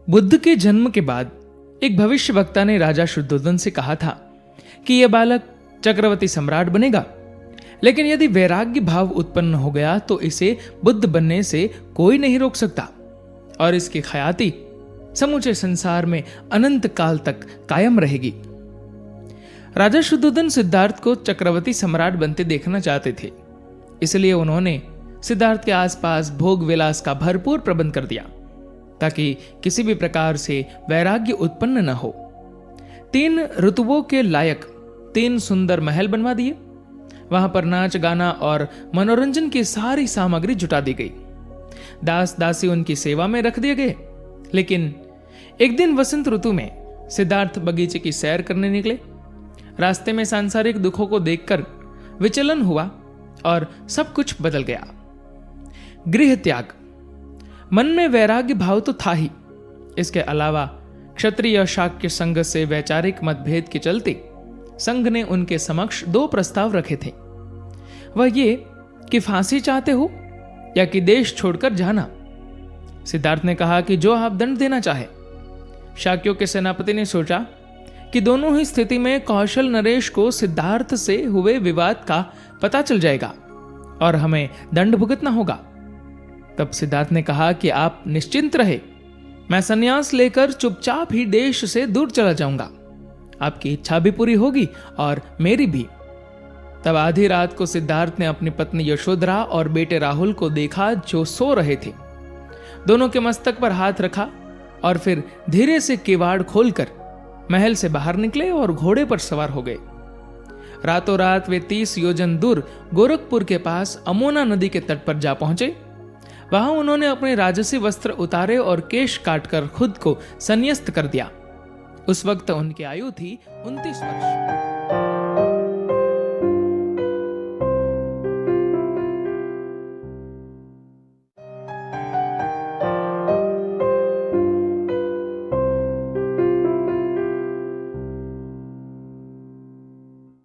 बुद्ध के जन्म के बाद एक भविष्यवक्ता ने राजा शुद्धोधन से कहा था कि यह बालक चक्रवर्ती सम्राट बनेगा, लेकिन यदि वैराग्य भाव उत्पन्न हो गया तो इसे बुद्ध बनने से कोई नहीं रोक सकता और इसकी ख्याति समूचे संसार में अनंत काल तक कायम रहेगी। राजा शुद्धोधन सिद्धार्थ को चक्रवर्ती सम्राट बनते देखना चाहते थे, इसलिए उन्होंने सिद्धार्थ के आसपास भोग विलास का भरपूर प्रबंध कर दिया ताकि किसी भी प्रकार से वैराग्य उत्पन्न न हो। 3 ऋतुओं के लायक 3 सुंदर महल बनवा दिए। वहां पर नाच गाना और मनोरंजन की सारी सामग्री जुटा दी गई। दास दासी उनकी सेवा में रख दिए गए। लेकिन एक दिन वसंत ऋतु में सिद्धार्थ बगीचे की सैर करने निकले। रास्ते में सांसारिक दुखों को देखकर विचलन हुआ और सब कुछ बदल गया। गृह त्याग। मन में वैराग्य भाव तो था ही, इसके अलावा क्षत्रिय शाक्य संघ से वैचारिक मतभेद के चलते संघ ने उनके समक्ष 2 प्रस्ताव रखे थे। वह ये कि फांसी चाहते हो या कि देश छोड़कर जाना। सिद्धार्थ ने कहा कि जो आप दंड देना चाहे। शाक्यों के सेनापति ने सोचा कि दोनों ही स्थिति में कौशल नरेश को सिद्धार्थ से हुए विवाद का पता चल जाएगा और हमें दंड भुगतना होगा। तब सिद्धार्थ ने कहा कि आप निश्चिंत रहे, मैं संन्यास लेकर चुपचाप ही देश से दूर चला जाऊंगा। आपकी इच्छा भी पूरी होगी और मेरी भी। तब आधी रात को सिद्धार्थ ने अपनी पत्नी यशोधरा और बेटे राहुल को देखा जो सो रहे थे। दोनों के मस्तक पर हाथ रखा और फिर धीरे से किवाड़ खोलकर महल से बाहर निकले और घोड़े पर सवार हो गए। रातों रात वे 30 योजन दूर गोरखपुर के पास अमोना नदी के तट पर जा पहुंचे। वहां उन्होंने अपने राजसी वस्त्र उतारे और केश काटकर खुद को संन्यस्त कर दिया। उस वक्त उनकी आयु थी 29 वर्ष।